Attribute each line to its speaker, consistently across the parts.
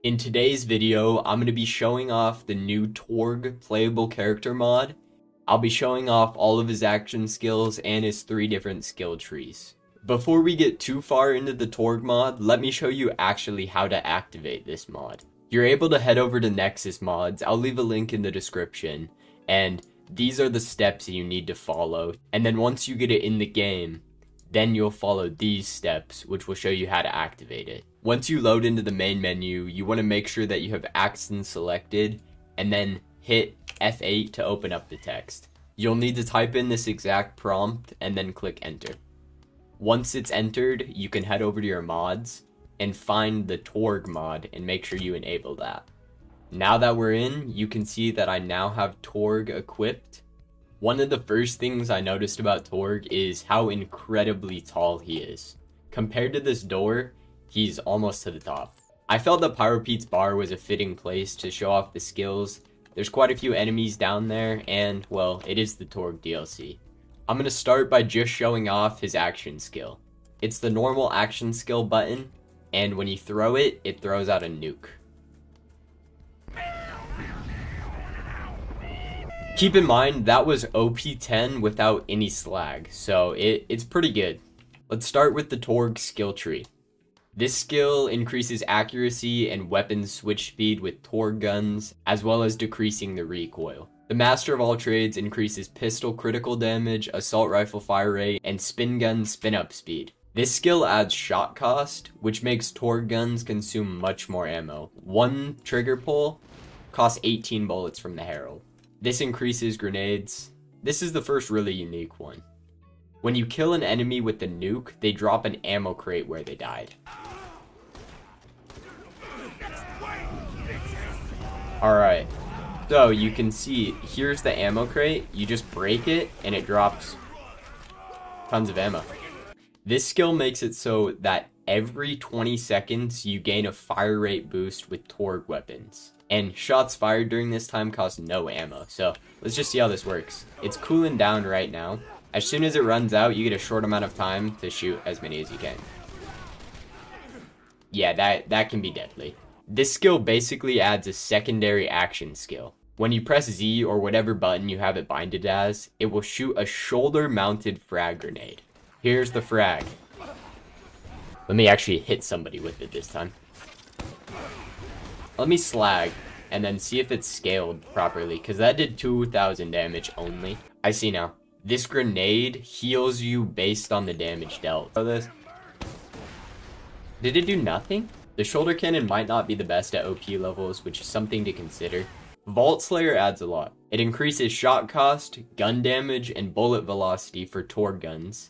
Speaker 1: In today's video, I'm going to be showing off the new Torgue playable character mod. I'll be showing off all of his action skills and his 3 different skill trees. Before we get too far into the Torgue mod, let me show you actually how to activate this mod. You're able to head over to Nexus Mods, I'll leave a link in the description, and these are the steps you need to follow. And then once you get it in the game, then you'll follow these steps, which will show you how to activate it. Once you load into the main menu, you want to make sure that you have accents selected, and then hit F8 to open up the text. You'll need to type in this exact prompt, and then click enter. Once it's entered, you can head over to your mods, and find the Torgue mod, and make sure you enable that. Now that we're in, you can see that I now have Torgue equipped. One of the first things I noticed about Torgue is how incredibly tall he is. Compared to this door, he's almost to the top. I felt that Pyro Pete's bar was a fitting place to show off the skills. There's quite a few enemies down there, and, well, it is the Torgue DLC. I'm going to start by just showing off his action skill. It's the normal action skill button, and when you throw it, it throws out a nuke. Keep in mind, that was OP10 without any slag, so it's pretty good. Let's start with the Torgue skill tree. This skill increases accuracy and weapon switch speed with Torgue guns, as well as decreasing the recoil. The Master of All Trades increases pistol critical damage, assault rifle fire rate, and spin gun spin up speed. This skill adds shot cost, which makes Torgue guns consume much more ammo. One trigger pull costs 18 bullets from the Herald. This increases grenades. This is the first really unique one. When you kill an enemy with the nuke, they drop an ammo crate where they died. Alright, so you can see, here's the ammo crate. You just break it, and it drops tons of ammo. This skill makes it so that every 20 seconds, you gain a fire rate boost with Torgue weapons. And shots fired during this time cost no ammo, so let's just see how this works. It's cooling down right now. As soon as it runs out, you get a short amount of time to shoot as many as you can. Yeah, that can be deadly. This skill basically adds a secondary action skill. When you press Z or whatever button you have it binded as, it will shoot a shoulder-mounted frag grenade. Here's the frag. Let me actually hit somebody with it this time. Let me slag, and then see if it's scaled properly, because that did 2,000 damage only. I see now. This grenade heals you based on the damage dealt. Did it do nothing? The shoulder cannon might not be the best at OP levels, which is something to consider. Vault Slayer adds a lot. It increases shot cost, gun damage, and bullet velocity for Torgue guns.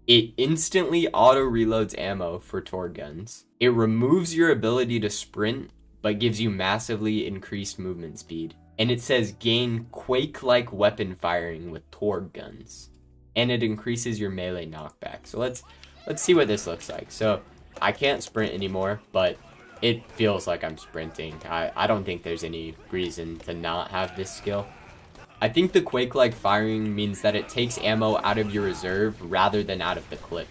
Speaker 1: It instantly auto-reloads ammo for Torgue guns. It removes your ability to sprint, but gives you massively increased movement speed. And it says gain Quake-like weapon firing with Torgue guns. And it increases your melee knockback. So let's see what this looks like. So I can't sprint anymore, but it feels like I'm sprinting. I don't think there's any reason to not have this skill. I think the Quake-like firing means that it takes ammo out of your reserve rather than out of the clip.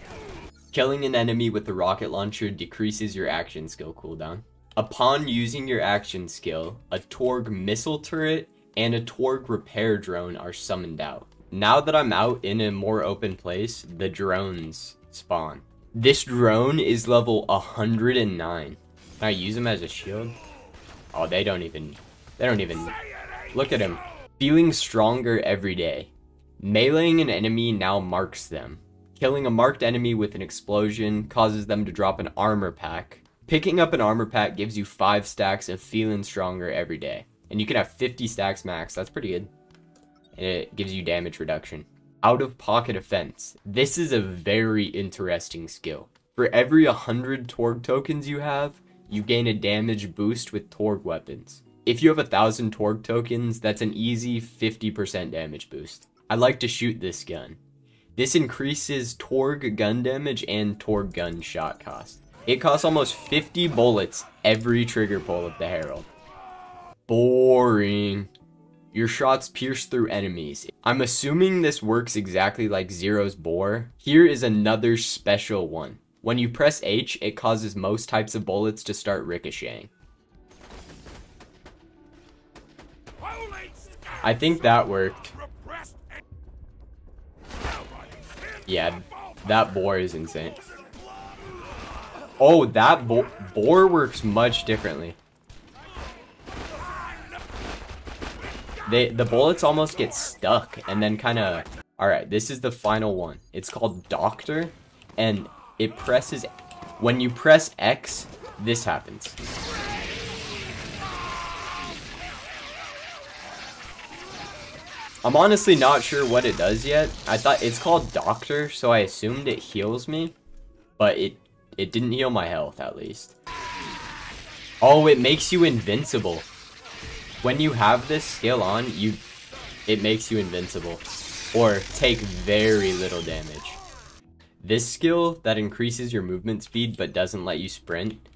Speaker 1: Killing an enemy with the rocket launcher decreases your action skill cooldown. Upon using your action skill, a Torgue missile turret and a Torgue repair drone are summoned out. Now that I'm out in a more open place, the drones spawn. This drone is level 109. Can I use him as a shield? Oh, they don't even, look at him. Feeling stronger every day. Meleeing an enemy now marks them. Killing a marked enemy with an explosion causes them to drop an armor pack. Picking up an armor pack gives you 5 stacks of feeling stronger every day. And you can have 50 stacks max, that's pretty good. And it gives you damage reduction. Out of pocket offense. This is a very interesting skill. For every 100 Torgue tokens you have, you gain a damage boost with Torgue weapons. If you have 1,000 Torgue tokens, that's an easy 50% damage boost. I like to shoot this gun. This increases Torgue gun damage and Torgue gun shot cost. It costs almost 50 bullets every trigger pull of the Herald. Boring. Your shots pierce through enemies. I'm assuming this works exactly like Zero's bore. Here is another special one. When you press H, it causes most types of bullets to start ricocheting. I think that worked. Yeah, that boar is insane. Oh, that boar works much differently. The bullets almost get stuck and then kind of... Alright, this is the final one. It's called Doctor, and it presses... When you press X, this happens. I'm honestly not sure what it does yet. I thought it's called Doctor, so I assumed it heals me, but it didn't heal my health, at least. Oh, it makes you invincible. When you have this skill on, it makes you invincible, or take very little damage. This skill that increases your movement speed but doesn't let you sprint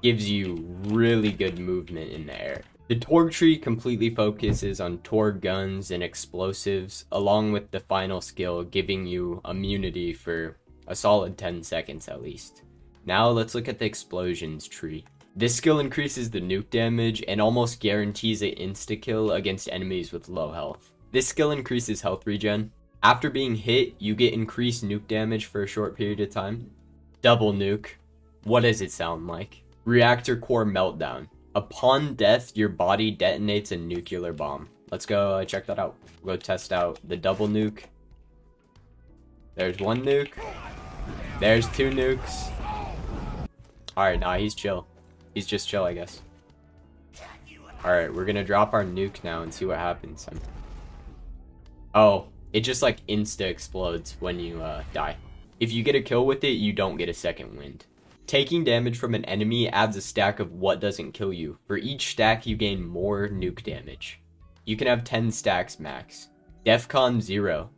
Speaker 1: gives you really good movement in the air. The Torgue tree completely focuses on Torgue guns and explosives, along with the final skill giving you immunity for a solid 10 seconds at least. Now let's look at the explosions tree. This skill increases the nuke damage and almost guarantees an insta-kill against enemies with low health. This skill increases health regen. After being hit, you get increased nuke damage for a short period of time. Double nuke. What does it sound like? Reactor core meltdown. Upon death, your body detonates a nuclear bomb. Let's go check that out. We'll go test out the double nuke. There's one nuke. There's two nukes. Alright, nah, he's chill. He's just chill, I guess. Alright, we're gonna drop our nuke now and see what happens. Oh, it just like insta-explodes when you die. If you get a kill with it, you don't get a second wind. Taking damage from an enemy adds a stack of what doesn't kill you. For each stack, you gain more nuke damage. You can have 10 stacks max. Defcon 0.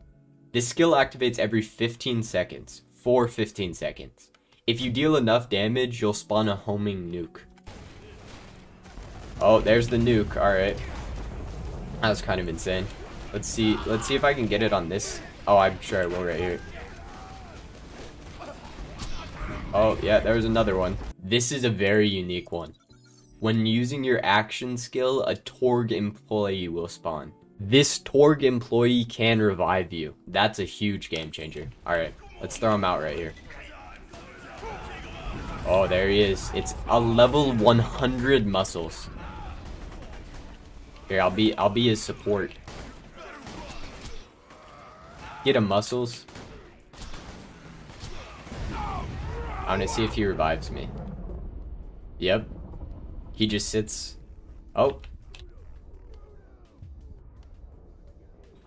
Speaker 1: This skill activates every 15 seconds, for 15 seconds. If you deal enough damage, you'll spawn a homing nuke. Oh, there's the nuke. Alright. That was kind of insane. Let's see if I can get it on this. Oh, I'm sure I will right here. Oh, yeah, there's another one. This is a very unique one. When using your action skill, a Torgue employee will spawn. This Torgue employee can revive you. That's a huge game changer. Alright, let's throw him out right here. Oh, there he is. It's a level 100 muscles. Here, I'll be his support. Get him muscles. I want to see if he revives me. Yep. He just sits. Oh.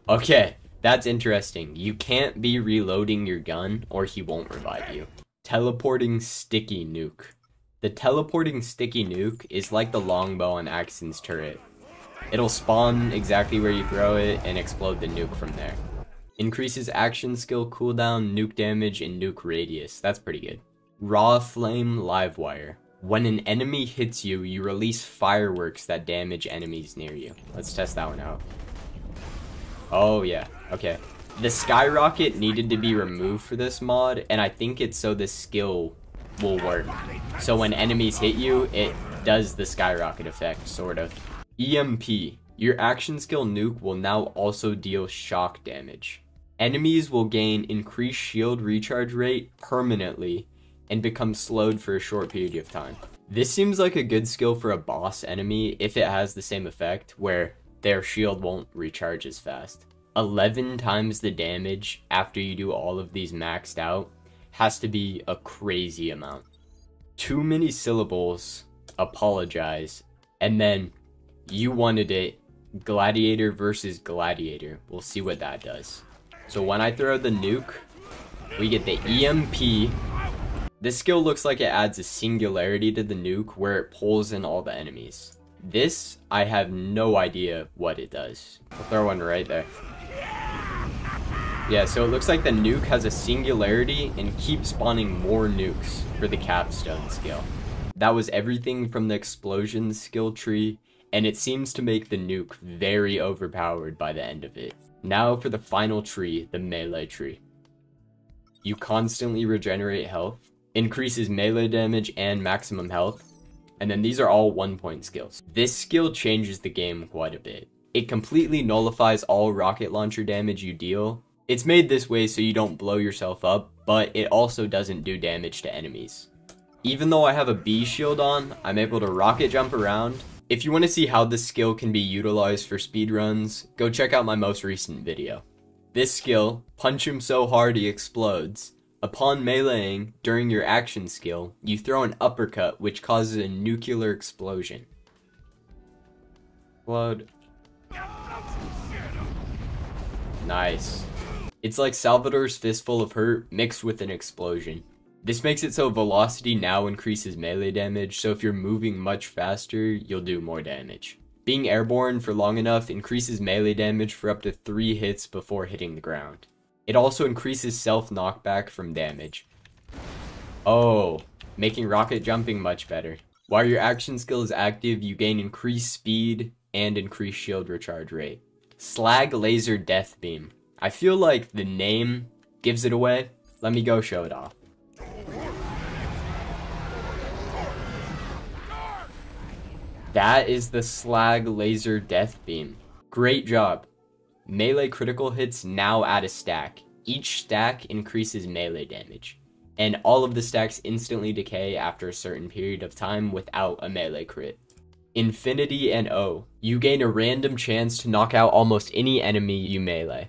Speaker 1: Okay, that's interesting. You can't be reloading your gun or he won't revive you. Teleporting sticky nuke. The teleporting sticky nuke is like the longbow on Axon's turret. It'll spawn exactly where you throw it and explode the nuke from there. Increases action skill cooldown, nuke damage, and nuke radius. That's pretty good. Raw flame livewire. When an enemy hits you, you release fireworks that damage enemies near you. Let's test that one out. Oh yeah, okay. The skyrocket needed to be removed for this mod, and I think it's so this skill will work. So when enemies hit you, it does the skyrocket effect, sort of. EMP. Your action skill nuke will now also deal shock damage. Enemies will gain increased shield recharge rate permanently and become slowed for a short period of time. This seems like a good skill for a boss enemy if it has the same effect where their shield won't recharge as fast. 11 times the damage after you do all of these maxed out has to be a crazy amount. Too many syllables, apologize, and then you wanted it, gladiator versus gladiator. We'll see what that does. So when I throw the nuke, we get the EMP. This skill looks like it adds a singularity to the nuke where it pulls in all the enemies. This, I have no idea what it does. I'll throw one right there. Yeah, so it looks like the nuke has a singularity and keeps spawning more nukes for the capstone skill. That was everything from the explosion skill tree, and it seems to make the nuke very overpowered by the end of it. Now for the final tree, the melee tree. You constantly regenerate health, increases melee damage and maximum health, And then these are all 1-point skills. This skill changes the game quite a bit. It completely nullifies all rocket launcher damage you deal. It's made this way so you don't blow yourself up, but it also doesn't do damage to enemies. Even though I have a B shield on, I'm able to rocket jump around. If you want to see how this skill can be utilized for speedruns, go check out my most recent video. This skill, punch him so hard he explodes. Upon meleeing, during your action skill, you throw an uppercut which causes a nuclear explosion. Explode. Nice. It's like Salvador's Fistful of Hurt mixed with an explosion. This makes it so velocity now increases melee damage, so if you're moving much faster, you'll do more damage. Being airborne for long enough increases melee damage for up to 3 hits before hitting the ground. It also increases self-knockback from damage. Oh, making rocket jumping much better. While your action skill is active, you gain increased speed and increased shield recharge rate. Slag Laser Death Beam. I feel like the name gives it away. Let me go show it off. That is the Slag Laser Death Beam. Great job. Melee critical hits now add a stack. Each stack increases melee damage. And all of the stacks instantly decay after a certain period of time without a melee crit. Infinity and O. You gain a random chance to knock out almost any enemy you melee.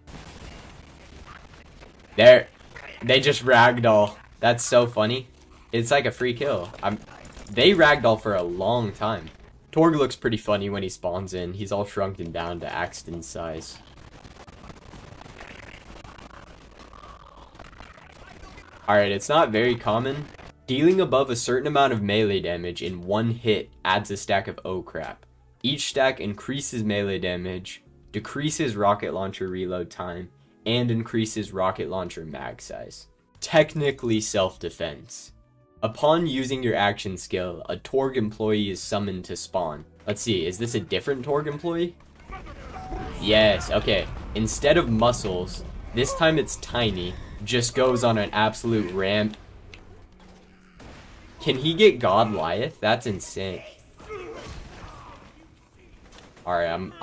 Speaker 1: There. They just ragdoll. That's so funny. It's like a free kill. They ragdoll for a long time. Torgue looks pretty funny when he spawns in. He's all shrunken down to Axton's size. Alright, it's not very common. Dealing above a certain amount of melee damage in one hit adds a stack of O crap. Each stack increases melee damage, decreases rocket launcher reload time, and increases rocket launcher mag size. Technically self-defense. Upon using your action skill, a Torgue employee is summoned to spawn. Let's see, is this a different Torgue employee? Yes, okay. Instead of muscles, this time it's tiny, just goes on an absolute ramp. Can he get Goliath? That's insane. Alright,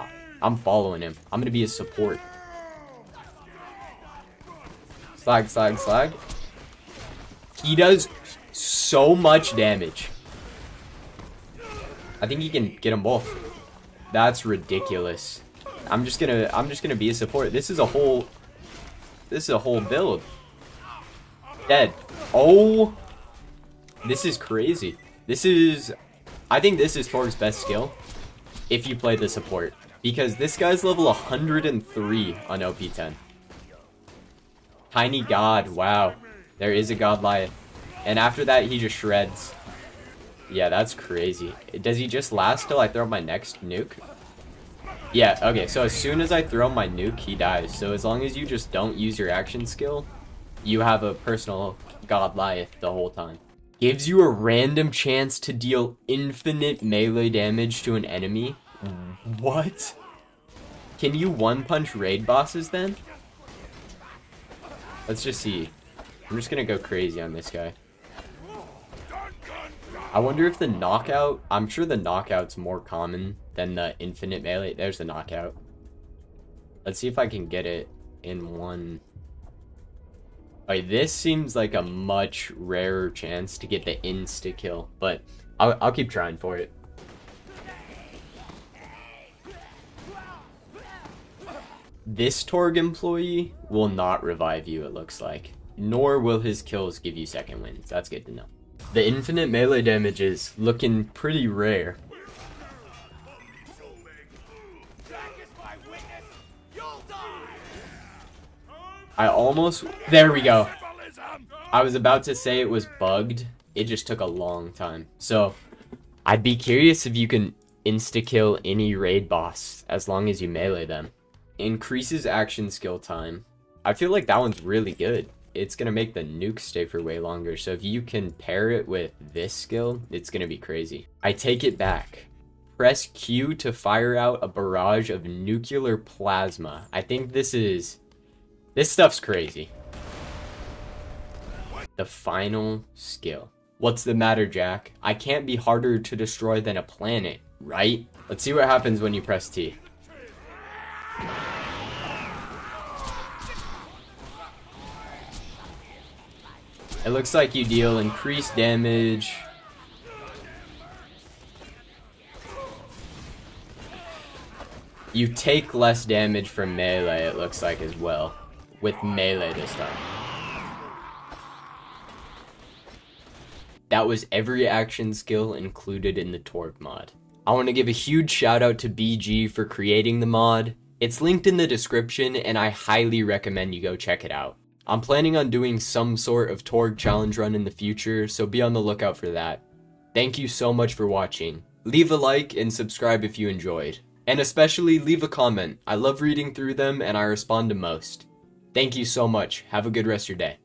Speaker 1: I'm following him. I'm gonna be a support. Slag, slag, slag. He does so much damage. I think he can get them both. That's ridiculous. I'm just gonna be a support. This is a whole build. Dead. Oh, this is crazy. I think this is Torgue's best skill if you play the support, because this guy's level 103 on OP10. Tiny God, wow. There is a Goliath. And after that, he just shreds. Yeah, that's crazy. Does he just last till I throw my next nuke? Yeah, okay, so as soon as I throw my nuke, he dies. So as long as you just don't use your action skill, you have a personal Goliath the whole time. Gives you a random chance to deal infinite melee damage to an enemy? What? Can you one-punch raid bosses then? Let's just see. I'm just gonna go crazy on this guy. I wonder if the knockout... I'm sure the knockout's more common than the infinite melee. There's the knockout. Let's see if I can get it in one... Alright, this seems like a much rarer chance to get the insta-kill, but I'll keep trying for it. This Torgue employee will not revive you, it looks like. Nor will his kills give you second wins. That's good to know. The infinite melee damage is looking pretty rare. I almost... There we go. I was about to say it was bugged. It just took a long time. So, I'd be curious if you can insta-kill any raid boss as long as you melee them. Increases action skill time. I feel like that one's really good. It's going to make the nuke stay for way longer. So if you can pair it with this skill, it's going to be crazy. I take it back. Press Q to fire out a barrage of nuclear plasma. I think this stuff's crazy. The final skill. What's the matter, Jack? I can't be harder to destroy than a planet, right? Let's see what happens when you press T. It looks like you deal increased damage. You take less damage from melee, it looks like, as well. With melee this time. That was every action skill included in the Torgue mod. I want to give a huge shout out to BG for creating the mod. It's linked in the description and I highly recommend you go check it out. I'm planning on doing some sort of Torgue challenge run in the future, so be on the lookout for that. Thank you so much for watching. Leave a like and subscribe if you enjoyed. And especially leave a comment. I love reading through them and I respond to most. Thank you so much. Have a good rest of your day.